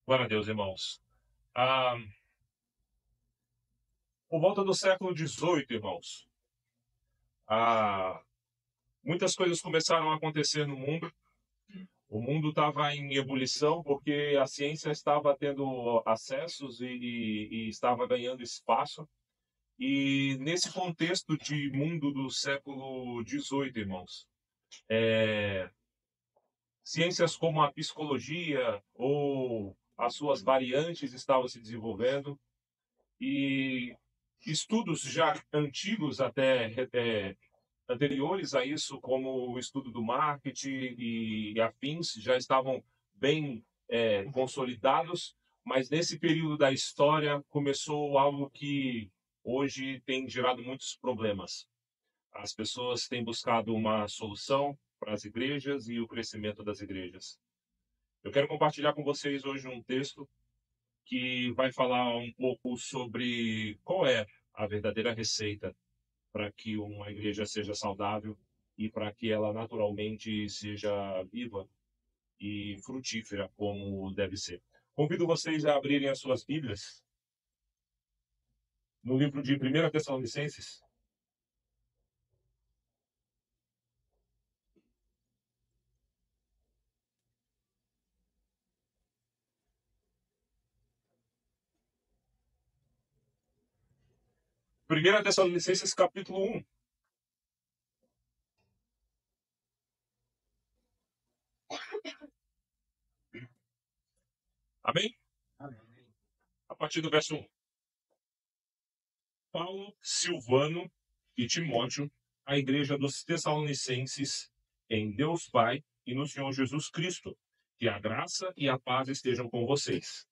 Glória a Deus, irmãos. Ah, por volta do século XVIII, irmãos, ah, muitas coisas começaram a acontecer no mundo. O mundo estava em ebulição porque a ciência estava tendo acessos e estava ganhando espaço. E nesse contexto de mundo do século XVIII, irmãos, ciências como a psicologia ou as suas variantes estavam se desenvolvendo. E estudos já antigos, até anteriores a isso, como o estudo do marketing e afins, já estavam bem consolidados, mas nesse período da história começou algo que hoje tem gerado muitos problemas. As pessoas têm buscado uma solução para as igrejas e o crescimento das igrejas. Eu quero compartilhar com vocês hoje um texto que vai falar um pouco sobre qual é a verdadeira receita para que uma igreja seja saudável e para que ela naturalmente seja viva e frutífera como deve ser. Convido vocês a abrirem as suas Bíblias no livro de 1 Tessalonicenses. Primeira Tessalonicenses capítulo 1. Amém? Amém. A partir do verso 1. Paulo, Silvano e Timóteo, a igreja dos Tessalonicenses, em Deus Pai e no Senhor Jesus Cristo. Que a graça e a paz estejam com vocês.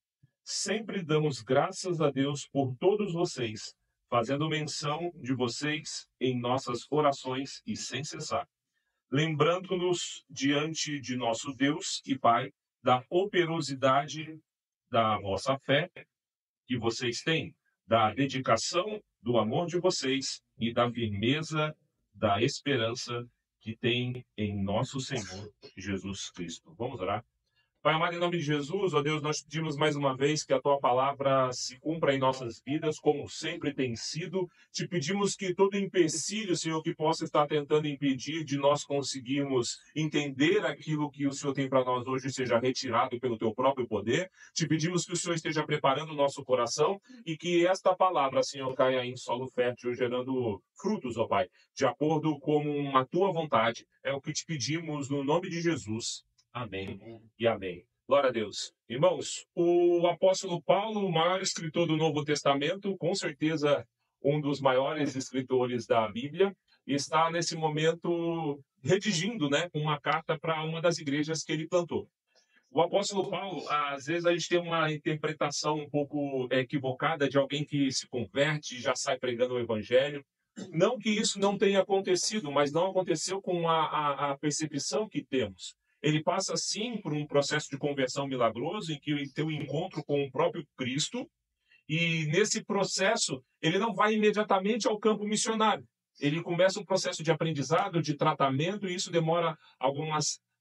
Sempre damos graças a Deus por todos vocês, fazendo menção de vocês em nossas orações e sem cessar, lembrando-nos diante de nosso Deus e Pai da operosidade da vossa fé que vocês têm, da dedicação, do amor de vocês e da firmeza da esperança que tem em nosso Senhor Jesus Cristo. Vamos orar? Pai amado, em nome de Jesus, ó Deus, nós pedimos mais uma vez que a tua palavra se cumpra em nossas vidas, como sempre tem sido. Te pedimos que todo empecilho, Senhor, que possa estar tentando impedir de nós conseguirmos entender aquilo que o Senhor tem para nós hoje, seja retirado pelo teu próprio poder. Te pedimos que o Senhor esteja preparando o nosso coração e que esta palavra, Senhor, caia em solo fértil, gerando frutos, ó Pai, de acordo com a tua vontade. É o que te pedimos no nome de Jesus. Amém e amém. Glória a Deus. Irmãos, o apóstolo Paulo, o maior escritor do Novo Testamento, com certeza um dos maiores escritores da Bíblia, está nesse momento redigindo, uma carta para uma das igrejas que ele plantou. O apóstolo Paulo, às vezes a gente tem uma interpretação um pouco equivocada de alguém que se converte e já sai pregando o evangelho. Não que isso não tenha acontecido, mas não aconteceu com a percepção que temos. Ele passa, sim, por um processo de conversão milagroso, em que ele tem um encontro com o próprio Cristo, e nesse processo ele não vai imediatamente ao campo missionário. Ele começa um processo de aprendizado, de tratamento, e isso demora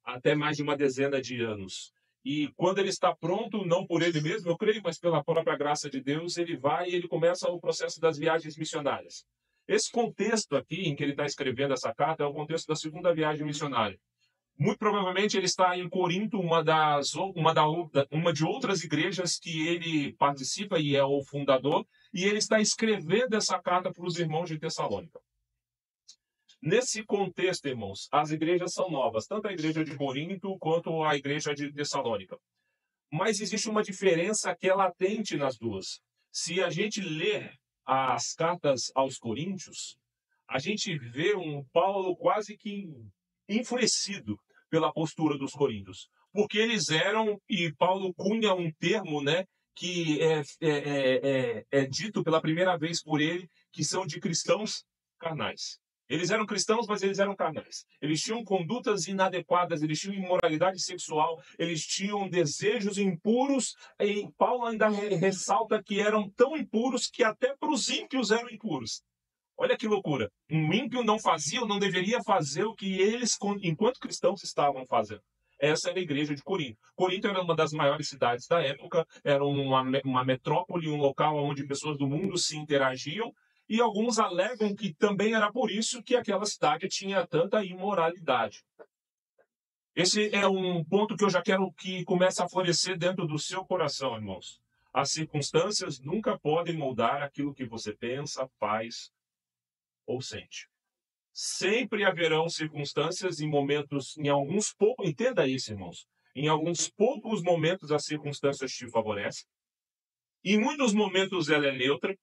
até mais de uma dezena de anos. E quando ele está pronto, não por ele mesmo, eu creio, mas pela própria graça de Deus, ele vai e ele começa o processo das viagens missionárias. Esse contexto aqui, em que ele está escrevendo essa carta, é o contexto da segunda viagem missionária. Muito provavelmente ele está em Corinto, uma de outras igrejas que ele participa e é o fundador, e ele está escrevendo essa carta para os irmãos de Tessalônica. Nesse contexto, irmãos, as igrejas são novas, tanto a igreja de Corinto quanto a igreja de Tessalônica. Mas existe uma diferença que é latente nas duas. Se a gente ler as cartas aos Coríntios, a gente vê um Paulo quase que enfurecido pela postura dos coríntios, porque eles eram, e Paulo cunha um termo, que é dito pela primeira vez por ele, que são de cristãos carnais. Eles eram cristãos, mas eles eram carnais. Eles tinham condutas inadequadas, eles tinham imoralidade sexual, eles tinham desejos impuros, e Paulo ainda ressalta que eram tão impuros que até para os ímpios eram impuros. Olha que loucura. Um ímpio não fazia ou não deveria fazer o que eles, enquanto cristãos, estavam fazendo. Essa era a igreja de Corinto. Corinto era uma das maiores cidades da época, era uma metrópole, um local onde pessoas do mundo se interagiam, e alguns alegam que também era por isso que aquela cidade tinha tanta imoralidade. Esse é um ponto que eu já quero que comece a florescer dentro do seu coração, irmãos. As circunstâncias nunca podem moldar aquilo que você pensa, faz ou sente. Sempre haverão circunstâncias em momentos, em alguns poucos, entenda isso, irmãos. Em alguns poucos momentos as circunstâncias te favorecem. Em muitos momentos ela é neutra.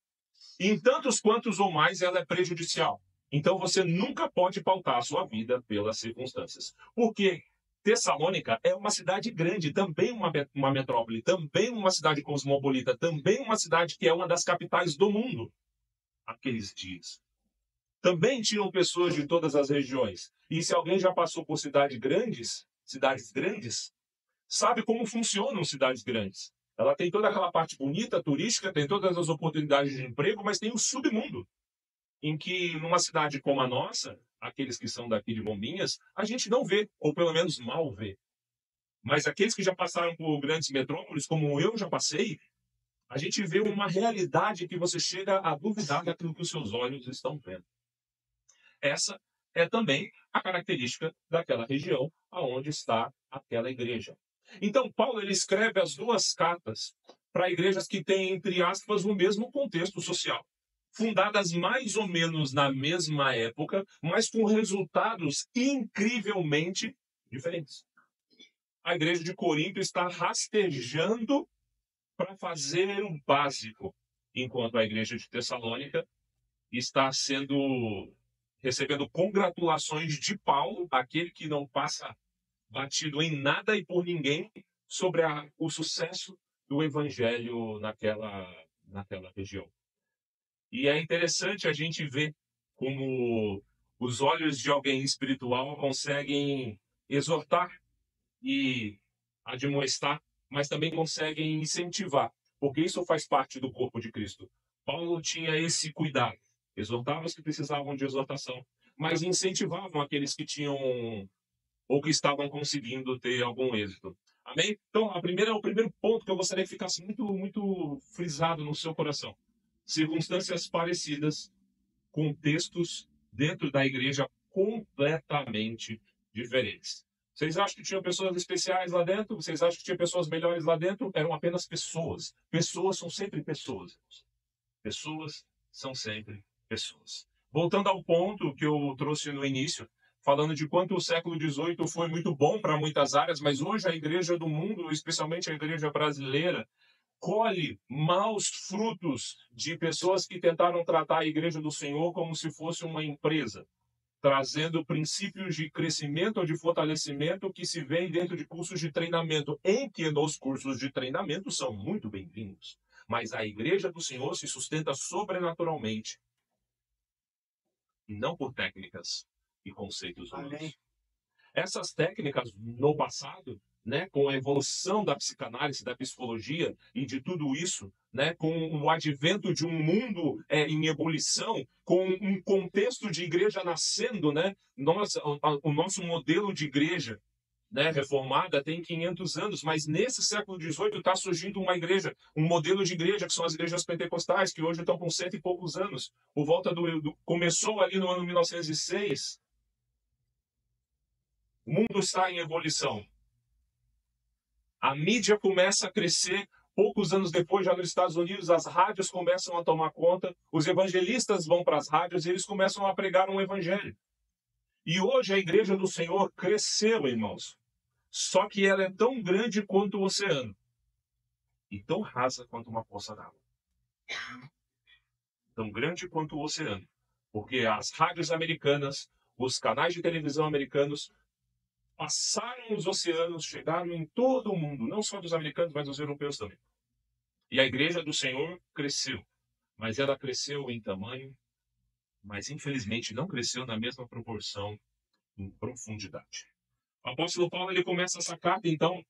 E em tantos quantos ou mais ela é prejudicial. Então você nunca pode pautar a sua vida pelas circunstâncias. Porque Tessalônica é uma cidade grande, também uma metrópole, também uma cidade cosmopolita, também uma cidade que é uma das capitais do mundo. Aqueles dias. Também tinham pessoas de todas as regiões. E se alguém já passou por cidades grandes, sabe como funcionam cidades grandes. Ela tem toda aquela parte bonita, turística, tem todas as oportunidades de emprego, mas tem o submundo, em que numa cidade como a nossa, aqueles que são daqui de Bombinhas, a gente não vê, ou pelo menos mal vê. Mas aqueles que já passaram por grandes metrópoles, como eu já passei, a gente vê uma realidade que você chega a duvidar daquilo que os seus olhos estão vendo. Essa é também a característica daquela região aonde está aquela igreja. Então, Paulo ele escreve as duas cartas para igrejas que têm, entre aspas, o mesmo contexto social. Fundadas mais ou menos na mesma época, mas com resultados incrivelmente diferentes. A igreja de Corinto está rastejando para fazer o básico, enquanto a igreja de Tessalônica está recebendo congratulações de Paulo, aquele que não passa batido em nada e por ninguém, sobre o sucesso do evangelho naquela região. E é interessante a gente ver como os olhos de alguém espiritual conseguem exortar e admoestar, mas também conseguem incentivar, porque isso faz parte do corpo de Cristo. Paulo tinha esse cuidado, exortava os que precisavam de exortação, mas incentivavam aqueles que tinham ou que estavam conseguindo ter algum êxito. Amém? Então, o primeiro ponto que eu gostaria que ficasse muito frisado no seu coração. Circunstâncias parecidas, contextos dentro da igreja completamente diferentes. Vocês acham que tinha pessoas especiais lá dentro? Vocês acham que tinha pessoas melhores lá dentro? Eram apenas pessoas. Pessoas são sempre pessoas. Pessoas são sempre pessoas. Voltando ao ponto que eu trouxe no início, falando de quanto o século XVIII foi muito bom para muitas áreas, mas hoje a igreja do mundo, especialmente a igreja brasileira, colhe maus frutos de pessoas que tentaram tratar a igreja do Senhor como se fosse uma empresa, trazendo princípios de crescimento ou de fortalecimento que se vêem dentro de cursos de treinamento, em que os cursos de treinamento são muito bem-vindos. Mas a igreja do Senhor se sustenta sobrenaturalmente, e não por técnicas e conceitos humanos. Essas técnicas, no passado, com a evolução da psicanálise, da psicologia e de tudo isso, com o advento de um mundo em ebulição, com um contexto de igreja nascendo, o nosso modelo de igreja reformada tem 500 anos, mas nesse século XVIII está surgindo uma igreja, um modelo de igreja, que são as igrejas pentecostais, que hoje estão com 100 e poucos anos. Por volta começou ali no ano 1906. O mundo está em ebulição. A mídia começa a crescer. Poucos anos depois, já nos Estados Unidos, as rádios começam a tomar conta. Os evangelistas vão para as rádios e eles começam a pregar um evangelho. E hoje a igreja do Senhor cresceu, irmãos. Só que ela é tão grande quanto o oceano. E tão rasa quanto uma poça d'água. Tão grande quanto o oceano. Porque as rádios americanas, os canais de televisão americanos, passaram os oceanos, chegaram em todo o mundo, não só dos americanos, mas dos europeus também. E a igreja do Senhor cresceu, mas ela cresceu em tamanho, mas infelizmente não cresceu na mesma proporção em profundidade. O apóstolo Paulo ele começa essa carta, então,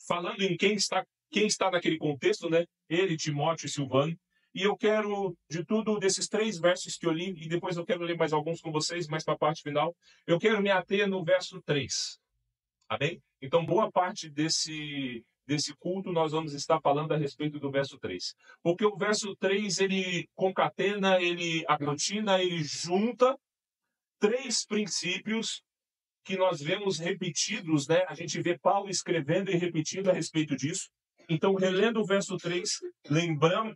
falando em quem está naquele contexto, ele, Timóteo e Silvano. E eu quero, de tudo, desses 3 versos que eu li, e depois eu quero ler mais alguns com vocês, mais para a parte final, eu quero me ater no verso 3. Amém? Então, boa parte desse culto nós vamos estar falando a respeito do verso 3. Porque o verso 3, ele concatena, ele aglutina, ele junta três princípios que nós vemos repetidos, né? A gente vê Paulo escrevendo e repetindo a respeito disso. Então, relendo o verso 3,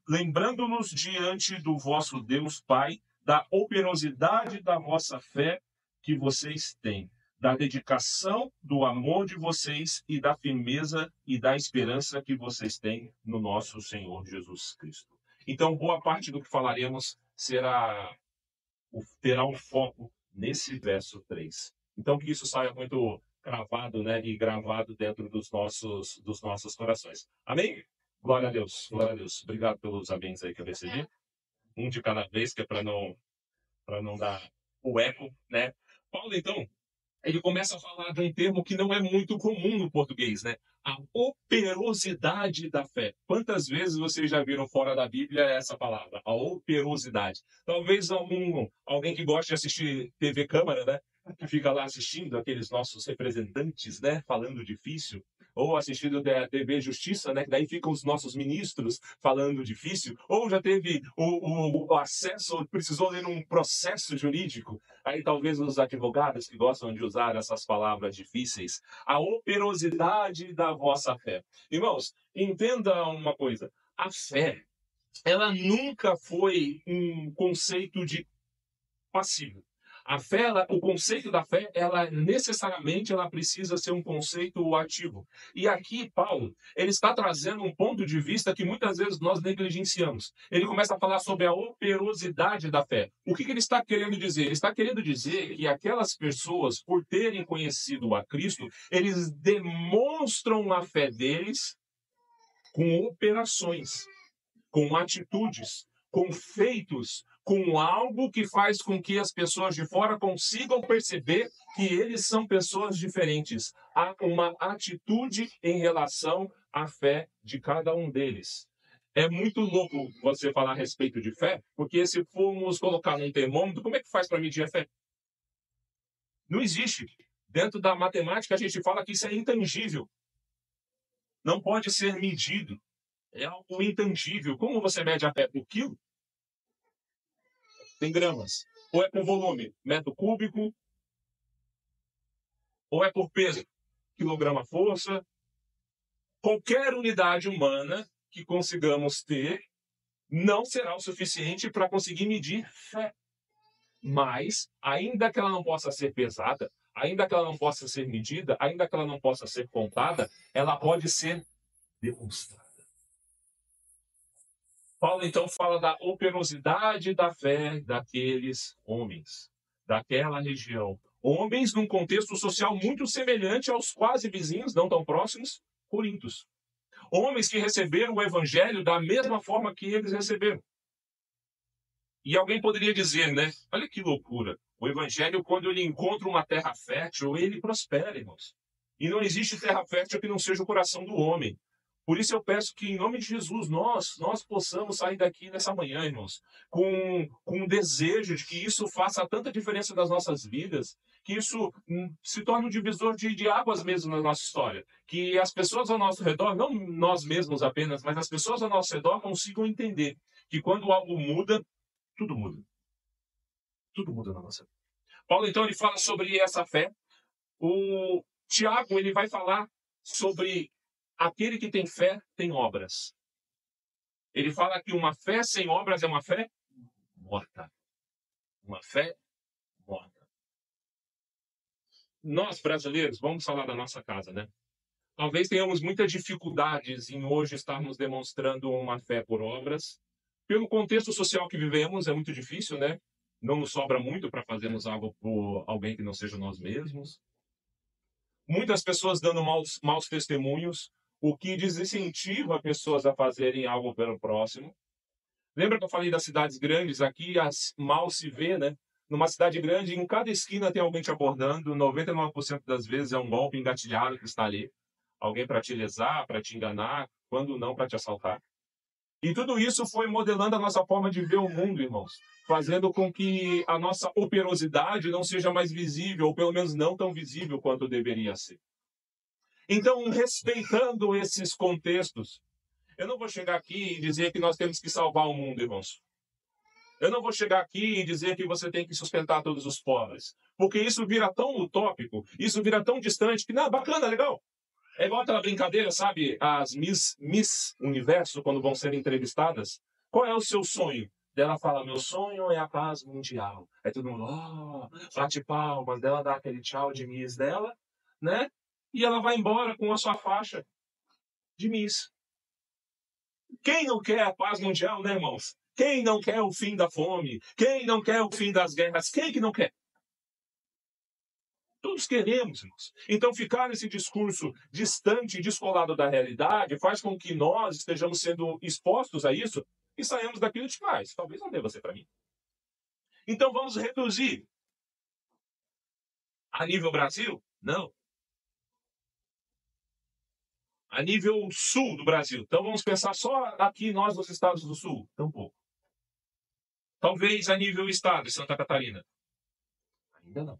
lembrando-nos diante do vosso Deus Pai, da operosidade da vossa fé que vocês têm, da dedicação, do amor de vocês e da firmeza e da esperança que vocês têm no nosso Senhor Jesus Cristo. Então, boa parte do que falaremos terá um foco nesse verso 3. Então, que isso saia muito cravado, né, e gravado dentro dos nossos corações. Amém? Glória a Deus, glória a Deus. Obrigado pelos amém aí que eu recebi. Um de cada vez, que é para não dar o eco, né? Paulo, então, ele começa a falar de um termo que não é muito comum no português, né? A operosidade da fé. Quantas vezes vocês já viram fora da Bíblia essa palavra? A operosidade. Talvez alguém que gosta de assistir TV Câmara, né? Que fica lá assistindo aqueles nossos representantes, né? Falando difícil. Ou assistindo da TV Justiça, né? Que daí ficam os nossos ministros falando difícil. Ou já teve o acesso, precisou ler um processo jurídico. Aí talvez os advogados que gostam de usar essas palavras difíceis. A operosidade da vossa fé. Irmãos, entenda uma coisa. A fé, ela nunca foi um conceito de passivo. A fé, o conceito da fé, ela necessariamente ela precisa ser um conceito ativo. E aqui Paulo, ele está trazendo um ponto de vista que muitas vezes nós negligenciamos. Ele começa a falar sobre a operosidade da fé. O que ele está querendo dizer? Ele está querendo dizer que aquelas pessoas, por terem conhecido a Cristo, eles demonstram a fé deles com operações, com atitudes, com feitos, com algo que faz com que as pessoas de fora consigam perceber que eles são pessoas diferentes. Há uma atitude em relação à fé de cada um deles. É muito louco você falar a respeito de fé, porque se formos colocar num termômetro, como é que faz para medir a fé? Não existe. Dentro da matemática, a gente fala que isso é intangível. Não pode ser medido. É algo intangível. Como você mede a fé? Por quilo? Tem gramas. Ou é por volume, metro cúbico, ou é por peso, quilograma força. Qualquer unidade humana que consigamos ter não será o suficiente para conseguir medir fé. Mas, ainda que ela não possa ser pesada, ainda que ela não possa ser medida, ainda que ela não possa ser contada, ela pode ser demonstrada. Paulo, então, fala da operosidade da fé daqueles homens, daquela região. Homens num contexto social muito semelhante aos quase vizinhos, não tão próximos, corintos. Homens que receberam o evangelho da mesma forma que eles receberam. E alguém poderia dizer, né? Olha que loucura. O evangelho, quando ele encontra uma terra fértil, ele prospera, irmãos. E não existe terra fértil que não seja o coração do homem. Por isso eu peço que, em nome de Jesus, nós possamos sair daqui nessa manhã, irmãos, com um desejo de que isso faça tanta diferença nas nossas vidas, que isso se torne um divisor de águas mesmo na nossa história. Que as pessoas ao nosso redor, não nós mesmos apenas, mas as pessoas ao nosso redor consigam entender que quando algo muda, tudo muda. Tudo muda na nossa vida. Paulo, então, ele fala sobre essa fé. O Tiago, ele vai falar sobre aquele que tem fé, tem obras. Ele fala que uma fé sem obras é uma fé morta. Uma fé morta. Nós, brasileiros, vamos falar da nossa casa, né? Talvez tenhamos muitas dificuldades em hoje estarmos demonstrando uma fé por obras. Pelo contexto social que vivemos, é muito difícil, né? Não nos sobra muito para fazermos algo por alguém que não seja nós mesmos. Muitas pessoas dando maus testemunhos, o que desincentiva pessoas a fazerem algo pelo próximo. Lembra que eu falei das cidades grandes? Aqui mal se vê, né? Numa cidade grande, em cada esquina tem alguém te abordando, 99% das vezes é um golpe engatilhado que está ali. Alguém para te lesar, para te enganar, quando não para te assaltar. E tudo isso foi modelando a nossa forma de ver o mundo, irmãos, fazendo com que a nossa operosidade não seja mais visível, ou pelo menos não tão visível quanto deveria ser. Então, respeitando esses contextos, eu não vou chegar aqui e dizer que nós temos que salvar o mundo, irmãos. Eu não vou chegar aqui e dizer que você tem que sustentar todos os pobres, porque isso vira tão utópico, isso vira tão distante, que, não, bacana, legal. É igual aquela brincadeira, sabe? As Miss Universo, quando vão ser entrevistadas. Qual é o seu sonho? Ela fala, meu sonho é a paz mundial. Aí todo mundo, bate palmas, dela dá aquele tchau de Miss dela, né? E ela vai embora com a sua faixa de Miss. Quem não quer a paz mundial, né, irmãos? Quem não quer o fim da fome? Quem não quer o fim das guerras? Quem que não quer? Todos queremos, irmãos. Então, ficar nesse discurso distante e descolado da realidade faz com que nós estejamos sendo expostos a isso e saímos daquilo de paz. Talvez não deva ser para mim. Então, vamos reduzir. A nível Brasil? Não. A nível sul do Brasil. Então, vamos pensar só aqui nós nos estados do sul. Tampouco. Talvez a nível estado, Santa Catarina. Ainda não.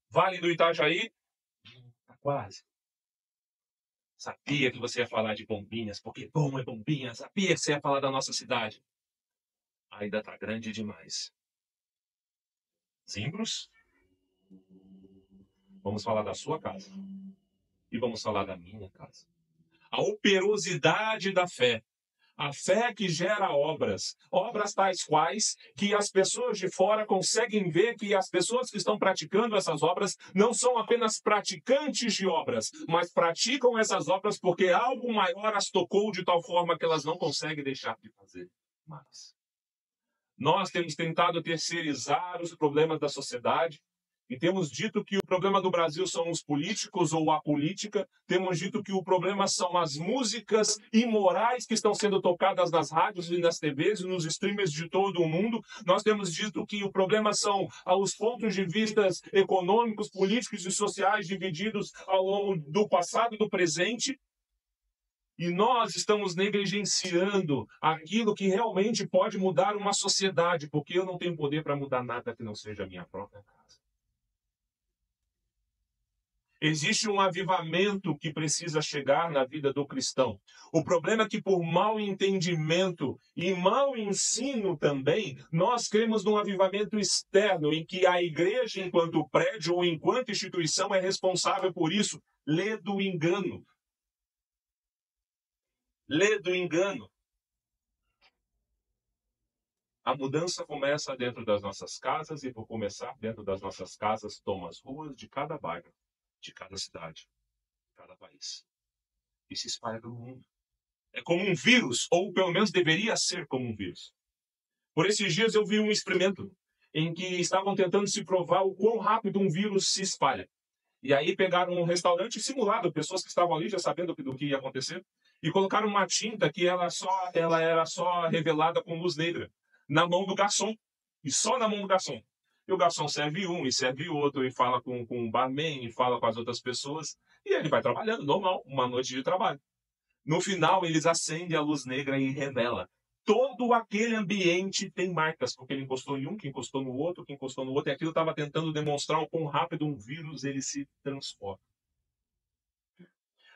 Vale do Itajaí? Tá quase. Sabia que você ia falar de Bombinhas, porque bom é Bombinhas. Sabia que você ia falar da nossa cidade. Ainda tá grande demais. Zimbros? Vamos falar da sua casa. E vamos falar da minha casa. A operosidade da fé. A fé que gera obras. Obras tais quais que as pessoas de fora conseguem ver que as pessoas que estão praticando essas obras não são apenas praticantes de obras, mas praticam essas obras porque algo maior as tocou de tal forma que elas não conseguem deixar de fazer mais. Nós temos tentado terceirizar os problemas da sociedade e temos dito que o problema do Brasil são os políticos ou a política. Temos dito que o problema são as músicas imorais que estão sendo tocadas nas rádios e nas TVs e nos streamers de todo o mundo. Nós temos dito que o problema são os pontos de vista econômicos, políticos e sociais divididos ao longo do passado e do presente. E nós estamos negligenciando aquilo que realmente pode mudar uma sociedade, porque eu não tenho poder para mudar nada que não seja a minha própria casa. Existe um avivamento que precisa chegar na vida do cristão. O problema é que por mau entendimento e mau ensino também, nós cremos num avivamento externo, em que a igreja, enquanto prédio ou enquanto instituição, é responsável por isso. Lê do engano. Lê do engano. A mudança começa dentro das nossas casas e, por começar dentro das nossas casas, toma as ruas de cada bairro, de cada cidade, de cada país. E se espalha pelo mundo. É como um vírus, ou pelo menos deveria ser como um vírus. Por esses dias eu vi um experimento em que estavam tentando se provar o quão rápido um vírus se espalha. E aí pegaram um restaurante simulado, pessoas que estavam ali já sabendo do que ia acontecer, e colocaram uma tinta que ela era só revelada com luz negra na mão do garçom, e só na mão do garçom. E o garçom serve um, e serve outro, e fala com o barman, e fala com as outras pessoas, e ele vai trabalhando, normal, uma noite de trabalho. No final, eles acendem a luz negra e revela. Todo aquele ambiente tem marcas, porque ele encostou em um, que encostou no outro, que encostou no outro, e aquilo estava tentando demonstrar o quão rápido um vírus ele se transforma.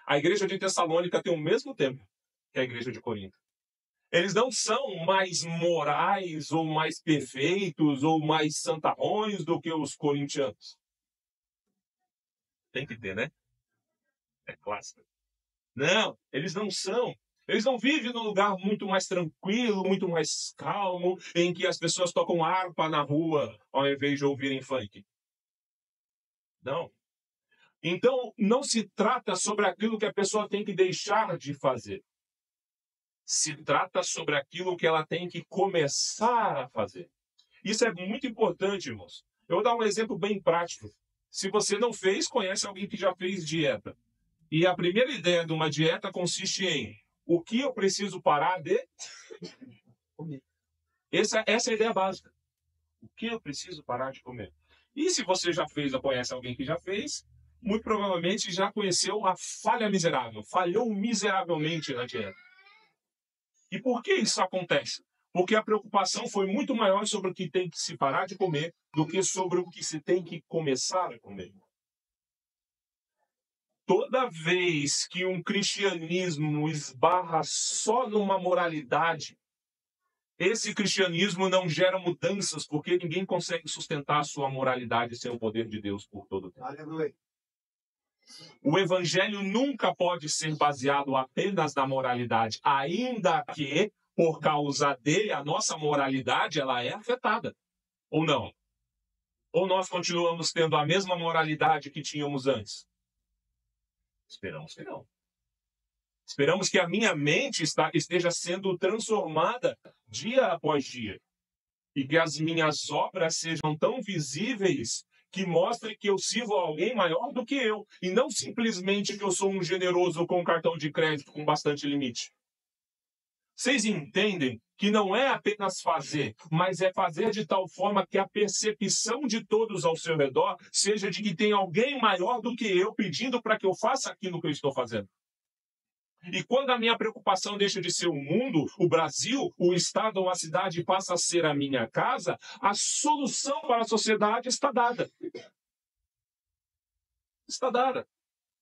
A igreja de Tessalônica tem o mesmo tempo que a igreja de Corinto. Eles não são mais morais, ou mais perfeitos, ou mais santarrões do que os corintianos. Tem que ter, né? É clássico. Não, eles não são. Eles não vivem num lugar muito mais tranquilo, muito mais calmo, em que as pessoas tocam harpa na rua, ao invés de ouvirem funk. Não. Então, não se trata sobre aquilo que a pessoa tem que deixar de fazer. Se trata sobre aquilo que ela tem que começar a fazer. Isso é muito importante, irmãos. Eu vou dar um exemplo bem prático. Se você não fez, conhece alguém que já fez dieta. E a primeira ideia de uma dieta consiste em o que eu preciso parar de comer. Essa é a ideia básica. O que eu preciso parar de comer. E se você já fez ou conhece alguém que já fez, muito provavelmente já conheceu a falha miserável. Falhou miseravelmente na dieta. E por que isso acontece? Porque a preocupação foi muito maior sobre o que tem que se parar de comer do que sobre o que se tem que começar a comer. Toda vez que um cristianismo esbarra só numa moralidade, esse cristianismo não gera mudanças, porque ninguém consegue sustentar a sua moralidade sem o poder de Deus por todo o tempo. Aleluia. O evangelho nunca pode ser baseado apenas na moralidade, ainda que, por causa dele, a nossa moralidade ela é afetada. Ou não? Ou nós continuamos tendo a mesma moralidade que tínhamos antes? Esperamos que não. Esperamos que a minha mente esteja sendo transformada dia após dia. E que as minhas obras sejam tão visíveis que mostrem que eu sirvo a alguém maior do que eu. E não simplesmente que eu sou um generoso com um cartão de crédito com bastante limite. Vocês entendem que não é apenas fazer, mas é fazer de tal forma que a percepção de todos ao seu redor seja de que tem alguém maior do que eu pedindo para que eu faça aquilo que eu estou fazendo. E quando a minha preocupação deixa de ser o mundo, o Brasil, o estado ou a cidade passa a ser a minha casa, a solução para a sociedade está dada. Está dada.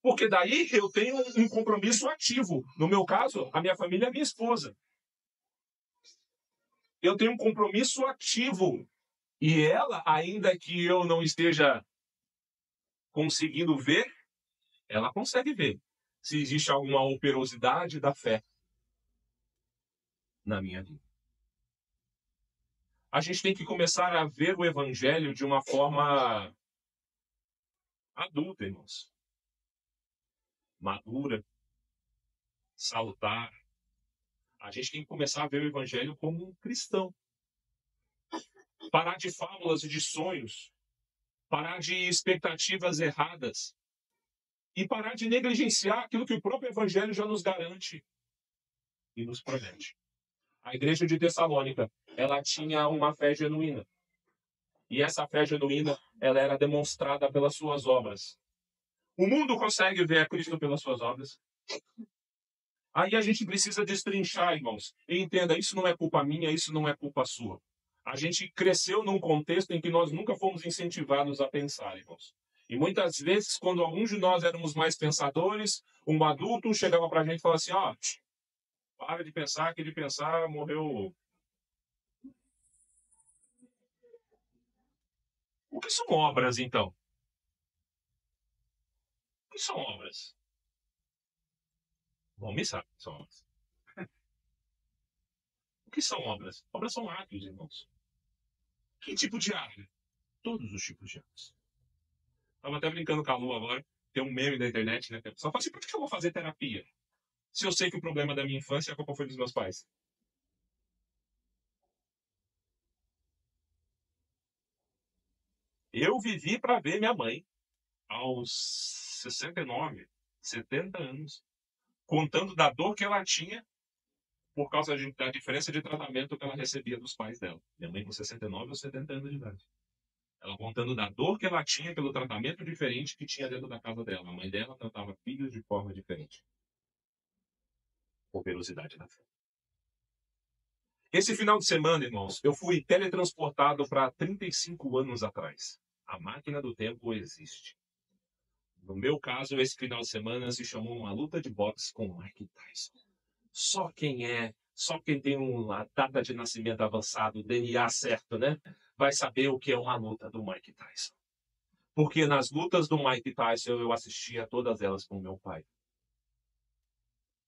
Porque daí eu tenho um compromisso ativo. No meu caso, a minha família é a minha esposa. Eu tenho um compromisso ativo. E ela, ainda que eu não esteja conseguindo ver, ela consegue ver se existe alguma operosidade da fé na minha vida. A gente tem que começar a ver o evangelho de uma forma adulta, irmãos. Madura, salutar. A gente tem que começar a ver o evangelho como um cristão. Parar de fábulas e de sonhos. Parar de expectativas erradas. E parar de negligenciar aquilo que o próprio evangelho já nos garante e nos promete. A igreja de Tessalônica, ela tinha uma fé genuína. E essa fé genuína, ela era demonstrada pelas suas obras. O mundo consegue ver a Cristo pelas suas obras. Aí a gente precisa destrinchar, irmãos. E entenda, isso não é culpa minha, isso não é culpa sua. A gente cresceu num contexto em que nós nunca fomos incentivados a pensar, irmãos. E muitas vezes, quando alguns de nós éramos mais pensadores, um adulto chegava pra gente e falava assim, ó, para de pensar, que de pensar morreu. O que são obras, então? O que são obras? Bom, me sabe o que são obras. O que são obras? Obras são atos, irmãos. Que tipo de ato? Todos os tipos de atos. Estava até brincando com a Lu agora. Tem um meme da internet, né? Só fala assim, por que eu vou fazer terapia? Se eu sei que o problema da minha infância, a culpa foi dos meus pais. Eu vivi para ver minha mãe, aos 69, 70 anos, contando da dor que ela tinha por causa da diferença de tratamento que ela recebia dos pais dela. Minha mãe com 69 ou 70 anos de idade. Ela contando da dor que ela tinha pelo tratamento diferente que tinha dentro da casa dela. A mãe dela tratava filhos de forma diferente. Operosidade da fé. Esse final de semana, irmãos, eu fui teletransportado para 35 anos atrás. A máquina do tempo existe. No meu caso, esse final de semana se chamou uma luta de boxe com Mike Tyson. Só quem tem uma data de nascimento avançado, o DNA certo, né? Vai saber o que é uma luta do Mike Tyson. Porque nas lutas do Mike Tyson eu assistia todas elas com meu pai.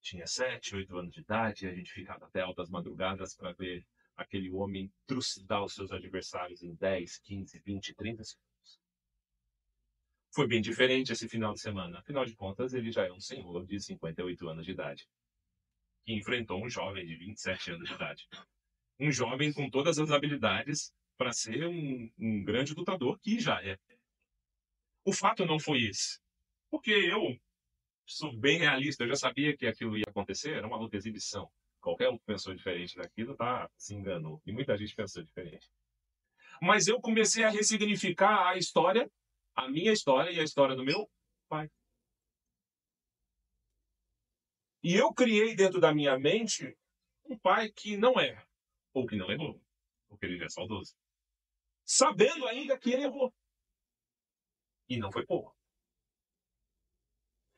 Tinha 7, 8 anos de idade, e a gente ficava até altas madrugadas para ver aquele homem trucidar os seus adversários em 10, 15, 20, 30 segundos. Foi bem diferente esse final de semana. Afinal de contas, ele já é um senhor de 58 anos de idade, que enfrentou um jovem de 27 anos de idade. Um jovem com todas as habilidades para ser um grande lutador, que já é. O fato não foi esse. Porque eu sou bem realista, eu já sabia que aquilo ia acontecer, era uma luta de exibição. Qualquer um que pensou diferente daquilo se enganou. E muita gente pensou diferente. Mas eu comecei a ressignificar a história, a minha história e a história do meu pai. E eu criei dentro da minha mente um pai que não erra, ou que não errou, porque ele já é saudoso. Sabendo ainda que ele errou. E não foi pouco.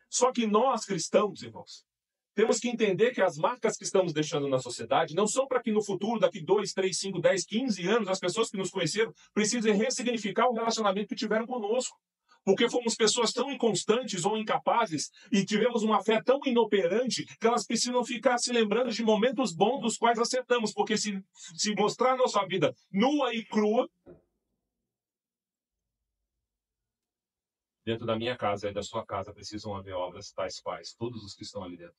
Só que nós, cristãos, irmãos, temos que entender que as marcas que estamos deixando na sociedade não são para que no futuro, daqui 2, 3, 5, 10, 15 anos, as pessoas que nos conheceram precisem ressignificar o relacionamento que tiveram conosco. Porque fomos pessoas tão inconstantes ou incapazes e tivemos uma fé tão inoperante que elas precisam ficar se lembrando de momentos bons dos quais acertamos. Porque se mostrar a nossa vida nua e crua, dentro da minha casa e da sua casa precisam haver obras tais quais todos os que estão ali dentro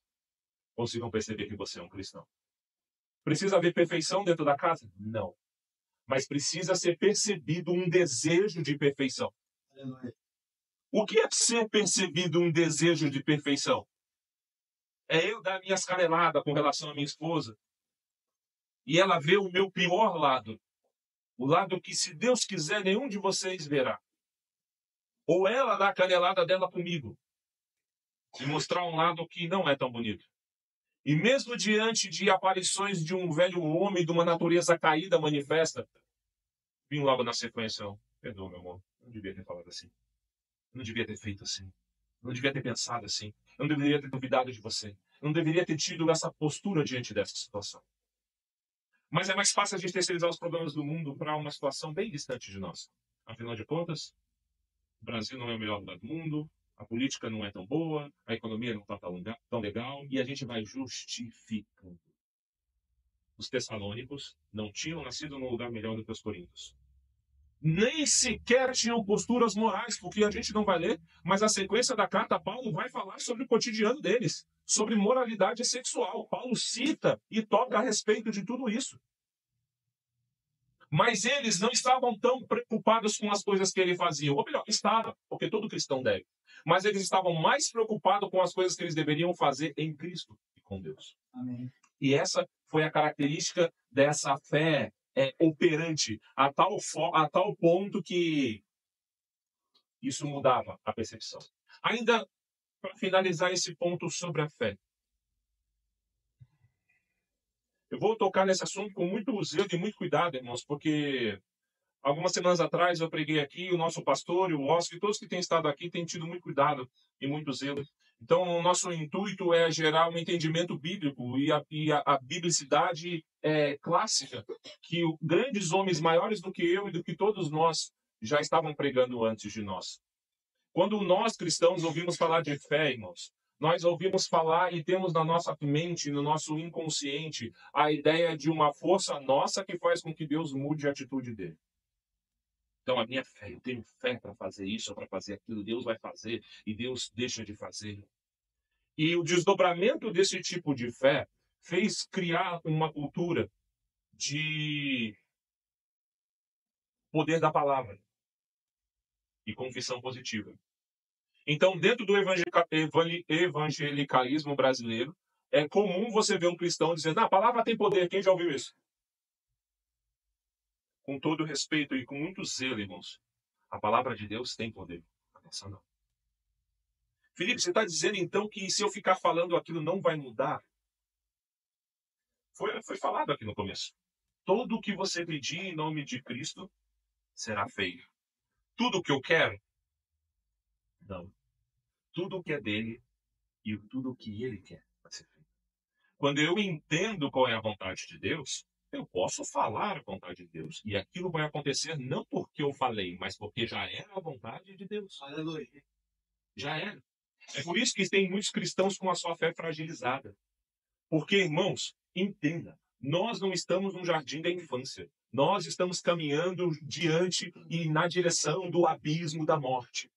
consigam perceber que você é um cristão. Precisa haver perfeição dentro da casa? Não. Mas precisa ser percebido um desejo de perfeição. O que é ser percebido um desejo de perfeição? É eu dar minhas caneladas com relação à minha esposa e ela vê o meu pior lado. O lado que, se Deus quiser, nenhum de vocês verá. Ou ela dá a canelada dela comigo e mostrar um lado que não é tão bonito. E mesmo diante de aparições de um velho homem de uma natureza caída manifesta, vim logo na sequência, perdoa, meu amor, não devia ter falado assim. Não devia ter feito assim. Não devia ter pensado assim. Eu não deveria ter duvidado de você. Eu não deveria ter tido essa postura diante dessa situação. Mas é mais fácil a gente terceirizar os problemas do mundo para uma situação bem distante de nós. Afinal de contas, o Brasil não é o melhor lugar do mundo, a política não é tão boa, a economia não está tão legal, e a gente vai justificando. Os tessalônicos não tinham nascido num lugar melhor do que os coríntios. Nem sequer tinham posturas morais, porque a gente não vai ler, mas a sequência da carta, Paulo vai falar sobre o cotidiano deles, sobre moralidade sexual. Paulo cita e toca a respeito de tudo isso. Mas eles não estavam tão preocupados com as coisas que ele fazia. Ou melhor, estava, porque todo cristão deve. Mas eles estavam mais preocupados com as coisas que eles deveriam fazer em Cristo e com Deus. Amém. E essa foi a característica dessa fé operante, a tal ponto que isso mudava a percepção. Ainda para finalizar esse ponto sobre a fé, eu vou tocar nesse assunto com muito zelo e muito cuidado, irmãos, porque algumas semanas atrás eu preguei aqui, o nosso pastor e o Oscar, e todos que têm estado aqui têm tido muito cuidado e muito zelo. Então, o nosso intuito é gerar um entendimento bíblico e a biblicidade clássica, que grandes homens maiores do que eu e do que todos nós já estavam pregando antes de nós. Quando nós cristãos ouvimos falar de fé, irmãos, nós ouvimos falar e temos na nossa mente, no nosso inconsciente, a ideia de uma força nossa que faz com que Deus mude a atitude dele. Então, a minha fé, eu tenho fé para fazer isso, para fazer aquilo, Deus vai fazer e Deus deixa de fazer. E o desdobramento desse tipo de fé fez criar uma cultura de poder da palavra e confissão positiva. Então, dentro do evangelicalismo brasileiro, é comum você ver um cristão dizendo: a palavra tem poder. Quem já ouviu isso? Com todo respeito e com muito zelo, irmãos, a palavra de Deus tem poder. Essa não. Felipe, você está dizendo então que se eu ficar falando aquilo não vai mudar? Foi falado aqui no começo. Tudo o que você pedir em nome de Cristo será feito. Tudo o que eu quero? Não. Tudo o que é dele e tudo o que ele quer vai ser feito. Quando eu entendo qual é a vontade de Deus, eu posso falar a vontade de Deus. E aquilo vai acontecer não porque eu falei, mas porque já era a vontade de Deus. Aleluia. Já era. É por isso que tem muitos cristãos com a sua fé fragilizada. Porque, irmãos, entenda, nós não estamos no jardim da infância. Nós estamos caminhando diante e na direção do abismo da morte.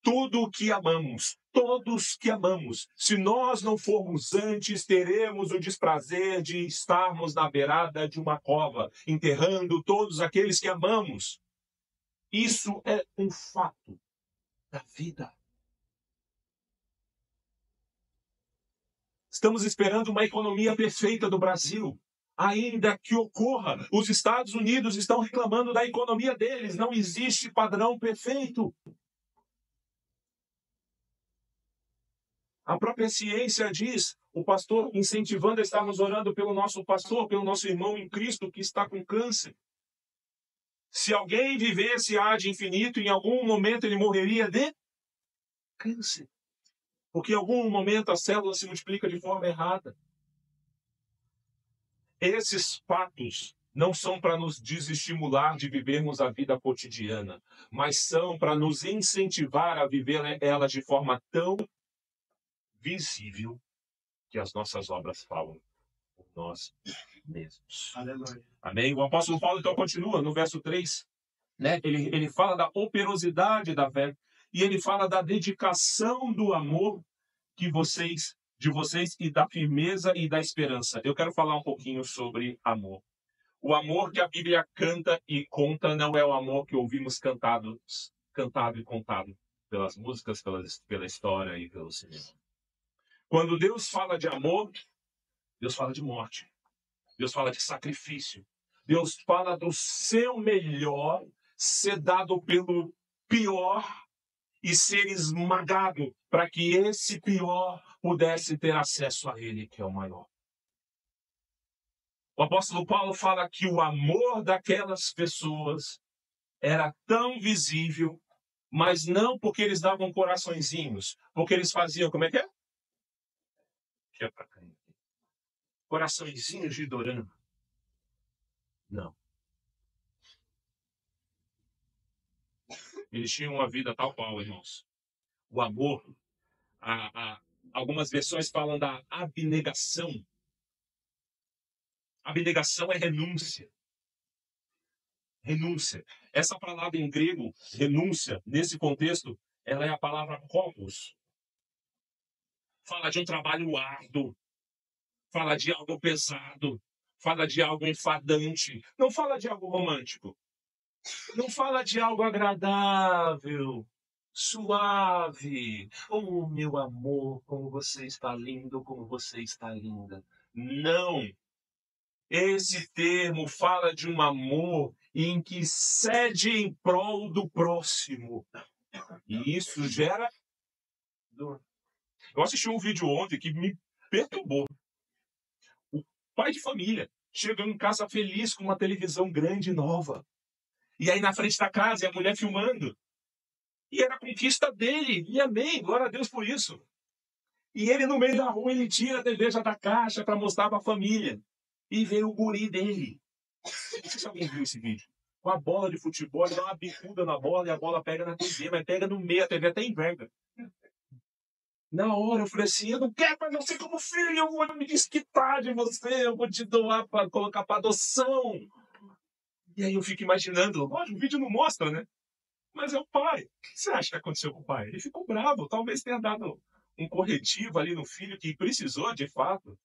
Tudo o que amamos, todos que amamos, se nós não formos antes, teremos o desprazer de estarmos na beirada de uma cova, enterrando todos aqueles que amamos. Isso é um fato da vida. Estamos esperando uma economia perfeita do Brasil. Ainda que ocorra, os Estados Unidos estão reclamando da economia deles. Não existe padrão perfeito. A própria ciência diz, o pastor incentivando a estarmos orando pelo nosso pastor, pelo nosso irmão em Cristo que está com câncer. Se alguém vivesse ad infinito, em algum momento ele morreria de câncer. Porque em algum momento a célula se multiplica de forma errada. Esses fatos não são para nos desestimular de vivermos a vida cotidiana, mas são para nos incentivar a viver ela de forma tão visível que as nossas obras falam por nós mesmos. Aleluia. Amém? O apóstolo Paulo então continua no verso 3, né? Ele fala da operosidade da fé e ele fala da dedicação do amor de vocês e da firmeza e da esperança. Eu quero falar um pouquinho sobre amor. O amor que a Bíblia canta e conta não é o amor que ouvimos cantado e contado pelas músicas, pela história e pelo cinema. Quando Deus fala de amor, Deus fala de morte. Deus fala de sacrifício. Deus fala do seu melhor ser dado pelo pior e ser esmagado para que esse pior pudesse ter acesso a ele, que é o maior. O apóstolo Paulo fala que o amor daquelas pessoas era tão visível, mas não porque eles davam coraçõezinhos, porque eles faziam, como é que é? Que é pra cá. Coraçõezinhos de dorama. Não. Eles tinham uma vida tal qual, irmãos. O amor, algumas versões falam da abnegação. Abnegação é renúncia. Renúncia. Essa palavra em grego, renúncia, nesse contexto, ela é a palavra kopos. Fala de um trabalho árduo. Fala de algo pesado. Fala de algo enfadante. Não fala de algo romântico. Não fala de algo agradável, suave. Oh, meu amor, como você está lindo, como você está linda. Não. Esse termo fala de um amor em que cede em prol do próximo. E isso gera dor. Eu assisti um vídeo ontem que me perturbou. O pai de família chegou em casa feliz com uma televisão grande e nova. E aí na frente da casa, e a mulher filmando. E era a conquista dele. E amém, glória a Deus por isso. E ele no meio da rua, ele tira a TV já da caixa para mostrar para a família. E vê o guri dele. Não sei se alguém viu esse vídeo. Com a bola de futebol, ele dá uma bicuda na bola e a bola pega na TV, mas pega no meio, a TV até enverga. Na hora eu falei assim, eu não quero mais você como filho, eu vou me desquitar de você, eu vou te doar para colocar para adoção. E aí eu fico imaginando, lógico, o vídeo não mostra, né? Mas é o pai. O que você acha que aconteceu com o pai? Ele ficou bravo, talvez tenha dado um corretivo ali no filho que precisou de fato.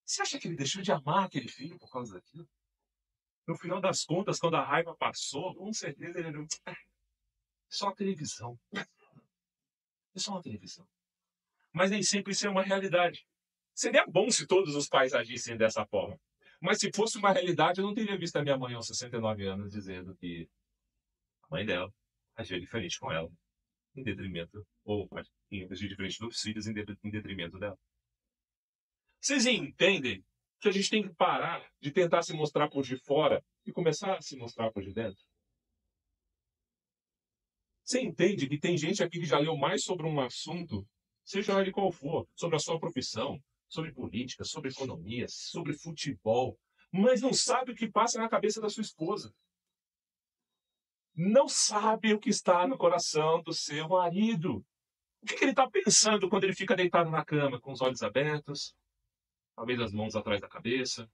Você acha que ele deixou de amar aquele filho por causa daquilo? No final das contas, quando a raiva passou, com certeza ele não... Só a televisão. É só uma televisão. Mas nem sempre isso é uma realidade. Seria bom se todos os pais agissem dessa forma. Mas se fosse uma realidade, eu não teria visto a minha mãe aos 69 anos dizendo que a mãe dela agia diferente com ela, em detrimento, ou agir diferente dos filhos, em detrimento dela. Vocês entendem que a gente tem que parar de tentar se mostrar por de fora e começar a se mostrar por de dentro? Você entende que tem gente aqui que já leu mais sobre um assunto, seja ele qual for, sobre a sua profissão, sobre política, sobre economia, sobre futebol, mas não sabe o que passa na cabeça da sua esposa. Não sabe o que está no coração do seu marido. O que ele está pensando quando ele fica deitado na cama, com os olhos abertos, talvez as mãos atrás da cabeça?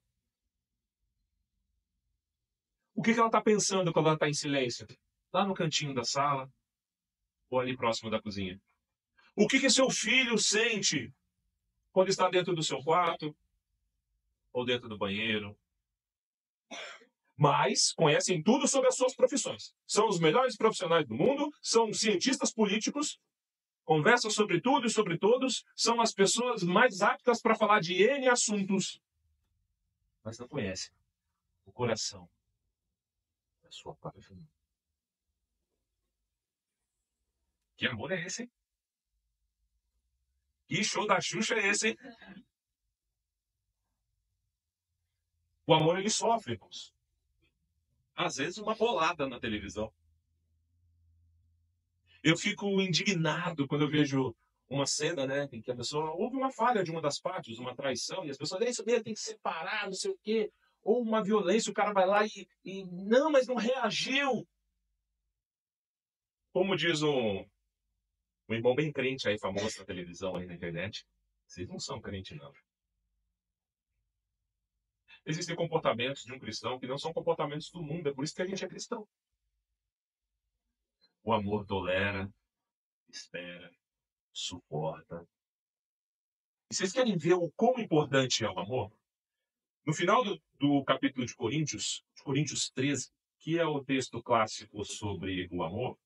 O que ela está pensando quando ela está em silêncio? Lá no cantinho da sala ou ali próximo da cozinha? O que seu filho sente quando está dentro do seu quarto ou dentro do banheiro? Mas conhecem tudo sobre as suas profissões. São os melhores profissionais do mundo, são cientistas políticos, conversam sobre tudo e sobre todos, são as pessoas mais aptas para falar de N assuntos. Mas não conhecem o coração da sua própria família. Que amor é esse, hein? Que show da Xuxa é esse, hein? O amor, ele sofre, irmãos. Às vezes uma bolada na televisão. Eu fico indignado quando eu vejo uma cena, né, em que a pessoa houve uma falha de uma das partes, uma traição, e as pessoas, é isso mesmo, tem que separar, não sei o quê. Ou uma violência, o cara vai lá e não, mas não reagiu. Como diz um irmão bem crente aí, famoso na televisão, aí na internet, vocês não são crente, não. Existem comportamentos de um cristão que não são comportamentos do mundo, é por isso que a gente é cristão. O amor tolera, espera, suporta. E vocês querem ver o quão importante é o amor? No final do capítulo de Coríntios 13, que é o texto clássico sobre o amor,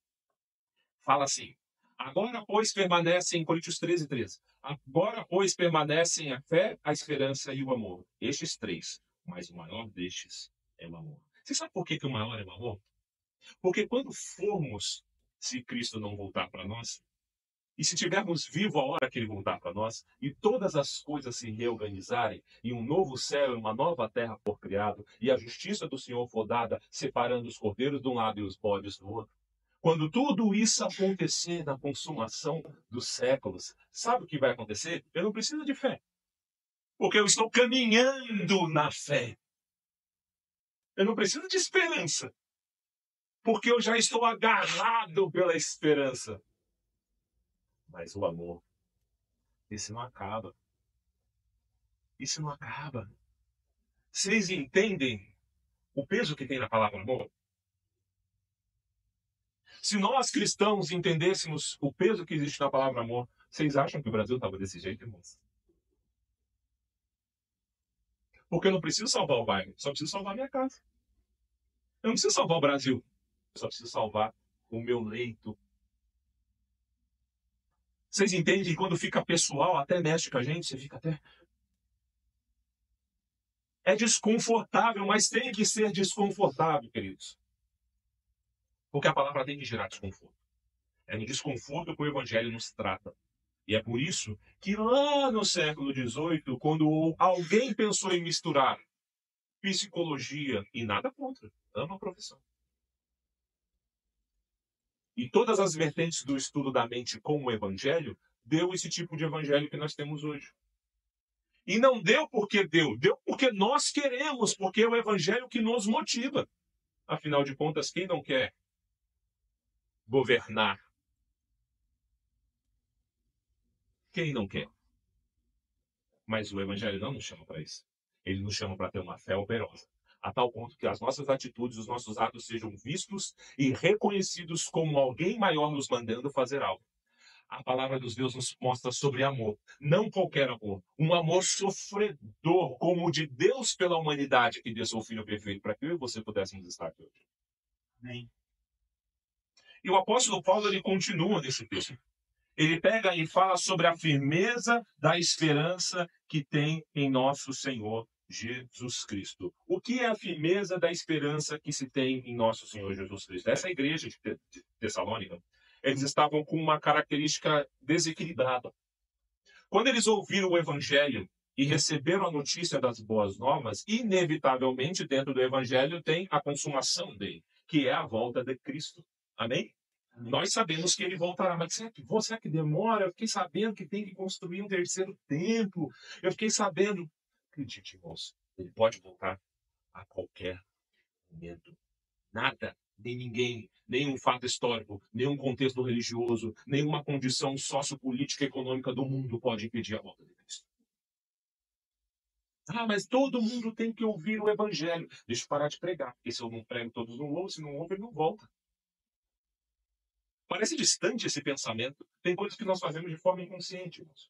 fala assim: agora, pois, permanecem, Coríntios 13, 13. Agora, pois, permanecem a fé, a esperança e o amor. Estes três, mas o maior destes é o amor. Você sabe por que, que o maior é o amor? Porque quando formos, se Cristo não voltar para nós, e se tivermos vivo a hora que ele voltar para nós, e todas as coisas se reorganizarem, e um novo céu e uma nova terra for criado, e a justiça do Senhor for dada, separando os cordeiros de um lado e os bodes do outro, quando tudo isso acontecer na consumação dos séculos, sabe o que vai acontecer? Eu não preciso de fé, porque eu estou caminhando na fé. Eu não preciso de esperança, porque eu já estou agarrado pela esperança. Mas o amor, esse não acaba. Isso não acaba. Vocês entendem o peso que tem na palavra amor? Se nós cristãos entendêssemos o peso que existe na palavra amor, vocês acham que o Brasil estava desse jeito, irmãos? Porque eu não preciso salvar o bairro, só preciso salvar a minha casa. Eu não preciso salvar o Brasil, eu só preciso salvar o meu leito. Vocês entendem que quando fica pessoal, até mexe com a gente, você fica até... É desconfortável, mas tem que ser desconfortável, queridos. Porque a palavra tem que gerar desconforto. É no desconforto que o evangelho nos trata. E é por isso que lá no século XVIII, quando alguém pensou em misturar psicologia e nada contra, ama a profissão, e todas as vertentes do estudo da mente com o evangelho, deu esse tipo de evangelho que nós temos hoje. E não deu porque deu porque nós queremos, porque é o evangelho que nos motiva. Afinal de contas, quem não quer governar? Quem não quer? Mas o evangelho não nos chama para isso. Ele nos chama para ter uma fé operosa, a tal ponto que as nossas atitudes, os nossos atos sejam vistos e reconhecidos como alguém maior nos mandando fazer algo. A palavra dos Deus nos mostra sobre amor, não qualquer amor, um amor sofredor, como o de Deus pela humanidade, que deu seu Filho perfeito para que eu e você pudéssemos estar aqui hoje. Amém. E o apóstolo Paulo, ele continua nesse texto. Ele pega e fala sobre a firmeza da esperança que tem em nosso Senhor Jesus Cristo. O que é a firmeza da esperança que se tem em nosso Senhor Jesus Cristo? Essa igreja de Tessalônica, eles estavam com uma característica desequilibrada. Quando eles ouviram o evangelho e receberam a notícia das boas novas, inevitavelmente dentro do evangelho tem a consumação dele, que é a volta de Cristo. Amém? Nós sabemos que ele voltará, mas será que demora? Eu fiquei sabendo que tem que construir um terceiro templo. Eu fiquei sabendo. Acredite, irmãos, ele pode voltar a qualquer momento. Nada, nem ninguém, nenhum fato histórico, nenhum contexto religioso, nenhuma condição sociopolítica e econômica do mundo pode impedir a volta de Cristo. Ah, mas todo mundo tem que ouvir o evangelho. Deixa eu parar de pregar, porque se eu não prego, todos não ouvem, se não ouvem, ele não volta. Parece distante esse pensamento. Tem coisas que nós fazemos de forma inconsciente, irmãos.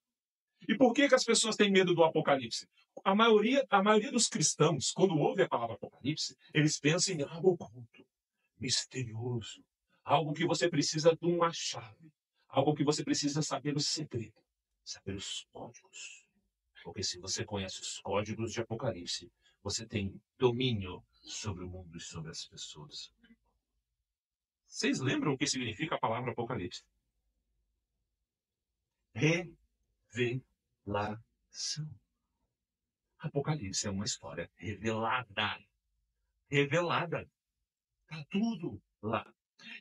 E por que as pessoas têm medo do Apocalipse? A maioria dos cristãos, quando ouve a palavra Apocalipse, eles pensam em algo oculto, misterioso, algo que você precisa de uma chave, algo que você precisa saber o segredo, saber os códigos. Porque se você conhece os códigos de Apocalipse, você tem domínio sobre o mundo e sobre as pessoas. Vocês lembram o que significa a palavra Apocalipse? Revelação. Apocalipse é uma história revelada. Revelada. Está tudo lá.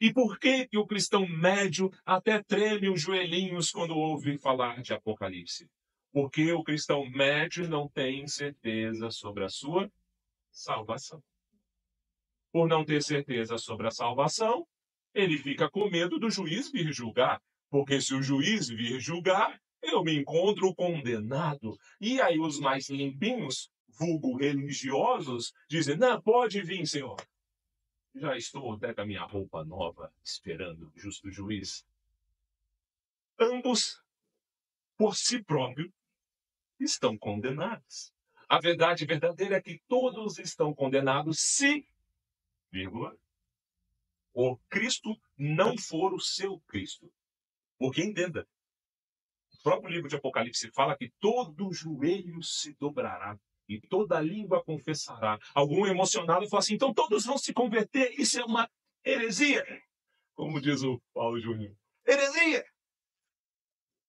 E por que que o cristão médio até treme os joelhinhos quando ouve falar de Apocalipse? Porque o cristão médio não tem certeza sobre a sua salvação. Por não ter certeza sobre a salvação, ele fica com medo do juiz vir julgar. Porque se o juiz vir julgar, eu me encontro condenado. E aí os mais limpinhos, vulgo religiosos, dizem, não, pode vir, senhor. Já estou até com a minha roupa nova, esperando o justo juiz. Ambos, por si próprios, estão condenados. A verdade verdadeira é que todos estão condenados se, vírgula, o Cristo não for o seu Cristo. Porque entenda, o próprio livro de Apocalipse fala que todo joelho se dobrará e toda língua confessará. Algum emocionado fala assim, então todos vão se converter, isso é uma heresia. Como diz o Paulo Júnior. Heresia!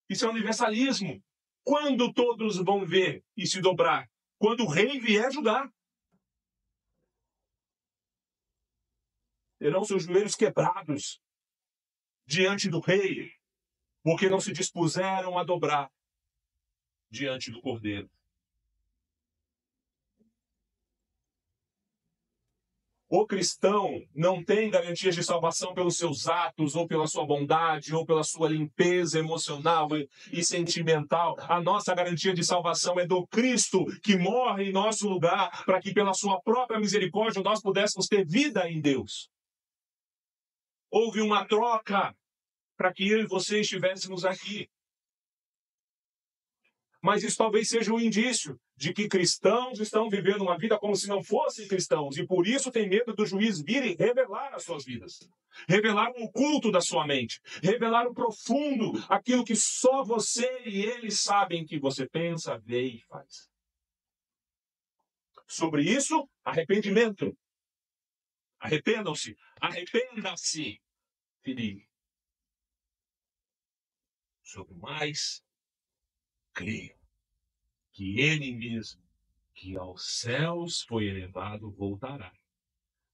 Isso é universalismo. Quando todos vão ver e se dobrar? Quando o rei vier julgar. Terão seus joelhos quebrados diante do rei, porque não se dispuseram a dobrar diante do Cordeiro. O cristão não tem garantias de salvação pelos seus atos, ou pela sua bondade, ou pela sua limpeza emocional e sentimental. A nossa garantia de salvação é do Cristo, que morre em nosso lugar, para que pela sua própria misericórdia nós pudéssemos ter vida em Deus. Houve uma troca para que eu e você estivéssemos aqui. Mas isso talvez seja um indício de que cristãos estão vivendo uma vida como se não fossem cristãos, e por isso tem medo do juiz vir e revelar as suas vidas. Revelar o oculto da sua mente. Revelar o profundo, aquilo que só você e ele sabem que você pensa, vê e faz. Sobre isso, arrependimento. Arrependam-se. Arrependa-se, filhinho. Sobre mais, creio que ele mesmo, que aos céus foi elevado, voltará.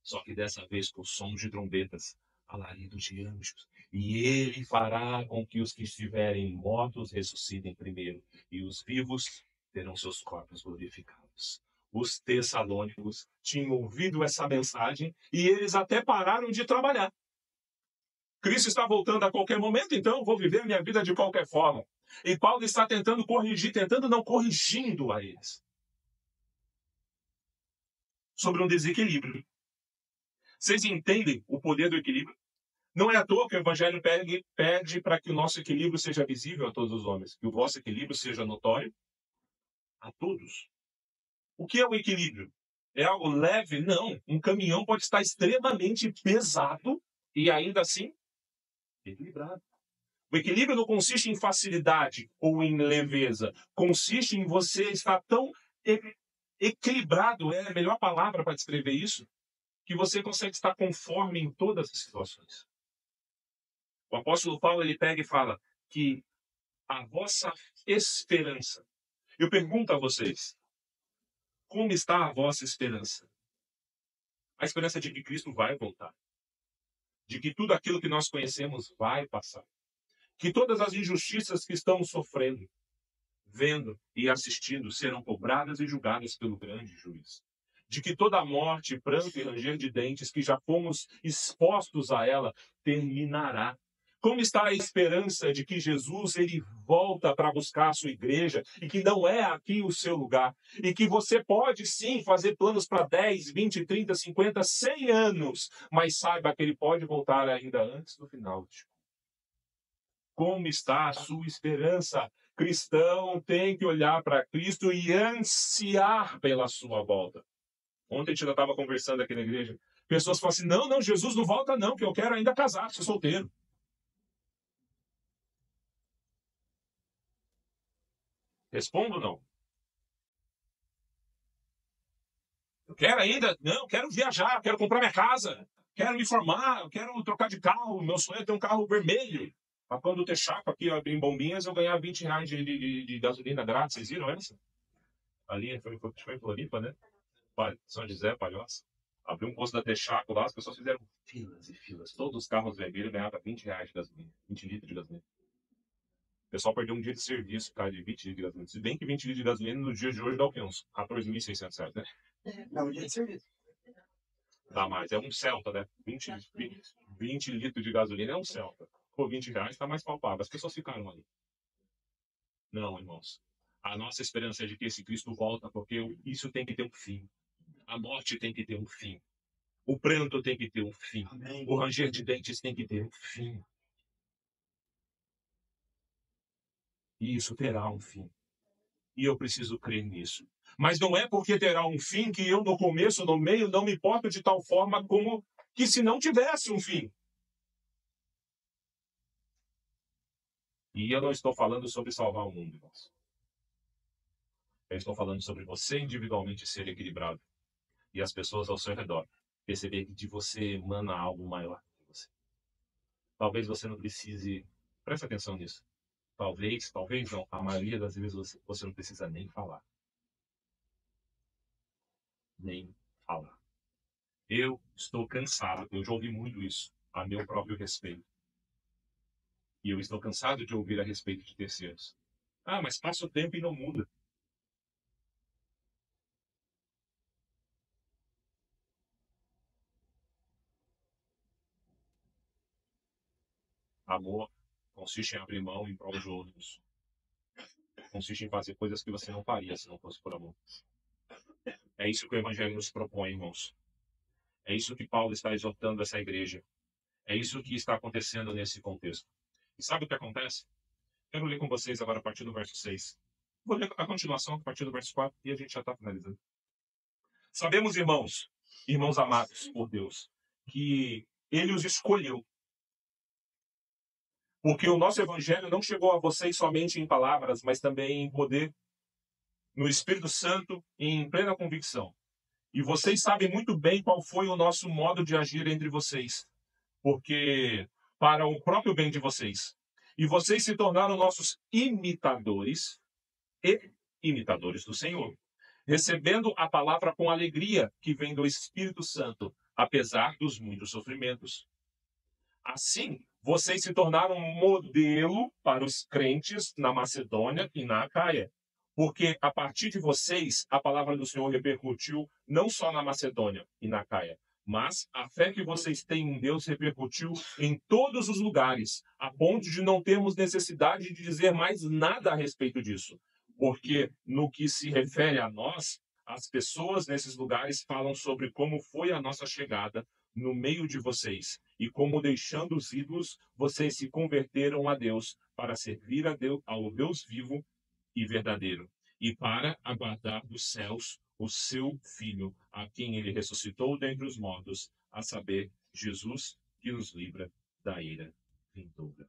Só que dessa vez com sons de trombetas, alaridos de anjos. E ele fará com que os que estiverem mortos ressuscitem primeiro, e os vivos terão seus corpos glorificados. Os tessalônicos tinham ouvido essa mensagem e eles até pararam de trabalhar. Cristo está voltando a qualquer momento, então eu vou viver minha vida de qualquer forma. E Paulo está tentando corrigir, não corrigindo a eles. Sobre um desequilíbrio. Vocês entendem o poder do equilíbrio? Não é à toa que o Evangelho pede para que o nosso equilíbrio seja visível a todos os homens, que o vosso equilíbrio seja notório a todos. O que é o equilíbrio? É algo leve? Não. Um caminhão pode estar extremamente pesado e ainda assim equilibrado. O equilíbrio não consiste em facilidade ou em leveza. Consiste em você estar tão equilibrado, é a melhor palavra para descrever isso, que você consegue estar conforme em todas as situações. O apóstolo Paulo, ele pega e fala que a vossa esperança. Eu pergunto a vocês, como está a vossa esperança? A esperança de que Cristo vai voltar. De que tudo aquilo que nós conhecemos vai passar. Que todas as injustiças que estamos sofrendo, vendo e assistindo serão cobradas e julgadas pelo grande juiz. De que toda a morte, pranto e ranger de dentes que já fomos expostos a ela terminará. Como está a esperança de que Jesus ele volta para buscar a sua igreja e que não é aqui o seu lugar? E que você pode sim fazer planos para 10, 20, 30, 50, 100 anos, mas saiba que ele pode voltar ainda antes do final. Como está a sua esperança? Cristão tem que olhar para Cristo e ansiar pela sua volta. Ontem a gente já estava conversando aqui na igreja. Pessoas falam assim, não, Jesus não volta não, que eu quero ainda casar, sou solteiro. Respondo ou não? Eu quero ainda, não, quero viajar, quero comprar minha casa, quero me formar, eu quero trocar de carro, meu sonho é ter um carro vermelho. Para quando ter chapa aqui em Bombinhas, eu ganhar R$ 20 de gasolina grátis. Vocês viram essa? Ali foi em Floripa, né? São José, Palhoça. Abriu um posto da Texaco lá, as pessoas fizeram filas e filas. Todos os carros vermelhos ganhavam R$ 20 de gasolina, 20 litros de gasolina. O pessoal perdeu um dia de serviço por causa de 20 litros de gasolina. Se bem que 20 litros de gasolina no dia de hoje dá o quê? Uns R$ 14.600, né? Não, um dia de serviço. Dá mais. É um Celta, né? 20 litros de gasolina é um Celta. Por R$ 20 tá mais palpável. As pessoas ficaram ali. Não, irmãos. A nossa esperança é de que esse Cristo volta, porque isso tem que ter um fim. A morte tem que ter um fim. O pranto tem que ter um fim. Amém. O ranger de dentes tem que ter um fim. E isso terá um fim. E eu preciso crer nisso. Mas não é porque terá um fim que eu, no começo, no meio, não me importo de tal forma como que se não tivesse um fim. E eu não estou falando sobre salvar o mundo, irmãos. Eu estou falando sobre você individualmente ser equilibrado. E as pessoas ao seu redor perceber que de você emana algo maior que você. Talvez você não precise... Preste atenção nisso. Talvez não. A maioria das vezes você não precisa nem falar. Nem falar. Eu estou cansado. Eu já ouvi muito isso a meu próprio respeito. E eu estou cansado de ouvir a respeito de terceiros. Ah, mas passa o tempo e não muda. Amor consiste em abrir mão em prol de outros. Consiste em fazer coisas que você não faria se não fosse por amor. É isso que o Evangelho nos propõe, irmãos. É isso que Paulo está exortando essa igreja. É isso que está acontecendo nesse contexto. E sabe o que acontece? Quero ler com vocês agora a partir do verso 6. Vou ler a continuação a partir do verso 4 e a gente já está finalizando. Sabemos, irmãos amados por Deus, que Ele os escolheu. Porque o nosso Evangelho não chegou a vocês somente em palavras, mas também em poder, no Espírito Santo e em plena convicção. E vocês sabem muito bem qual foi o nosso modo de agir entre vocês, porque para o próprio bem de vocês. E vocês se tornaram nossos imitadores e imitadores do Senhor, recebendo a palavra com alegria que vem do Espírito Santo, apesar dos muitos sofrimentos. Assim, vocês se tornaram um modelo para os crentes na Macedônia e na Acaia, porque a partir de vocês a palavra do Senhor repercutiu não só na Macedônia e na Acaia, mas a fé que vocês têm em Deus repercutiu em todos os lugares, a ponto de não termos necessidade de dizer mais nada a respeito disso. Porque no que se refere a nós, as pessoas nesses lugares falam sobre como foi a nossa chegada no meio de vocês e como, deixando os ídolos, vocês se converteram a Deus para servir a Deus, ao Deus vivo e verdadeiro, e para aguardar dos céus o seu Filho, a quem ele ressuscitou dentre os mortos, a saber, Jesus, que nos livra da ira vindoura.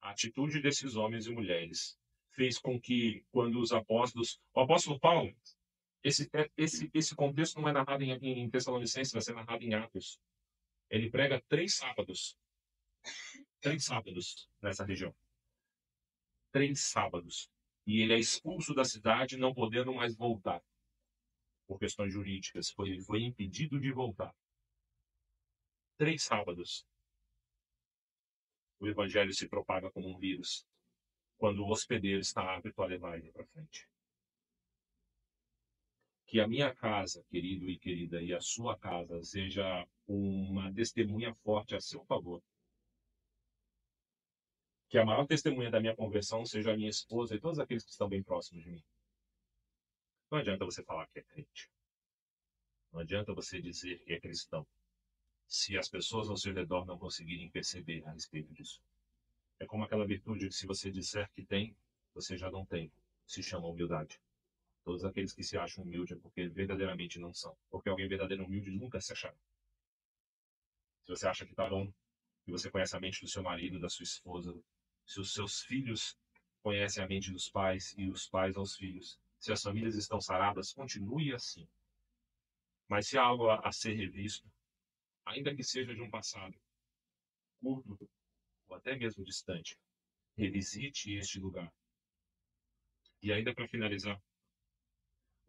A atitude desses homens e mulheres fez com que, quando os apóstolos... O apóstolo Paulo, esse contexto não é narrado em Tessalonicenses, vai ser narrado em Atos. Ele prega 3 sábados. 3 sábados nessa região. 3 sábados. E ele é expulso da cidade, não podendo mais voltar. Por questões jurídicas. Ele foi impedido de voltar. 3 sábados. O evangelho se propaga como um vírus. Quando o hospedeiro está apto a levar ele para frente. Que a minha casa, querido e querida, e a sua casa seja uma testemunha forte a seu favor. Que a maior testemunha da minha conversão seja a minha esposa e todos aqueles que estão bem próximos de mim. Não adianta você falar que é crente. Não adianta você dizer que é cristão, se as pessoas ao seu redor não conseguirem perceber a respeito disso. É como aquela virtude que se você disser que tem, você já não tem. Se chama humildade. Todos aqueles que se acham humildes é porque verdadeiramente não são. Porque alguém verdadeiro humilde nunca se achará. Se você acha que está bom, que você conhece a mente do seu marido, da sua esposa, se os seus filhos conhecem a mente dos pais e os pais aos filhos, se as famílias estão saradas, continue assim. Mas se há algo a ser revisto, ainda que seja de um passado curto ou até mesmo distante, revisite este lugar. E ainda para finalizar,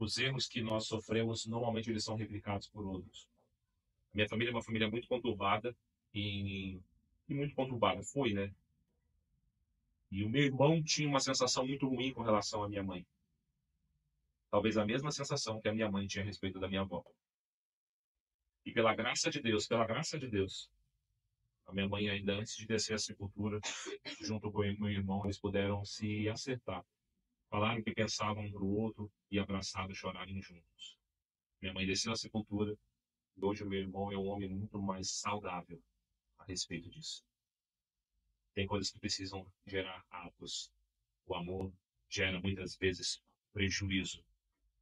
os erros que nós sofremos, normalmente eles são replicados por outros. Minha família é uma família muito conturbada e muito conturbada, foi, né? E o meu irmão tinha uma sensação muito ruim com relação à minha mãe. Talvez a mesma sensação que a minha mãe tinha a respeito da minha avó. E pela graça de Deus, a minha mãe ainda antes de descer à sepultura, junto com o meu irmão, eles puderam se acertar. Falaram o que pensavam um para o outro e abraçados chorarem juntos. Minha mãe desceu à sepultura e hoje o meu irmão é um homem muito mais saudável a respeito disso. Tem coisas que precisam gerar atos. O amor gera muitas vezes prejuízo.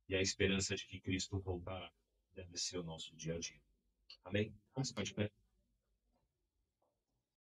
E a esperança de que Cristo voltará deve ser o nosso dia a dia. Amém? Vamos ficar de pé.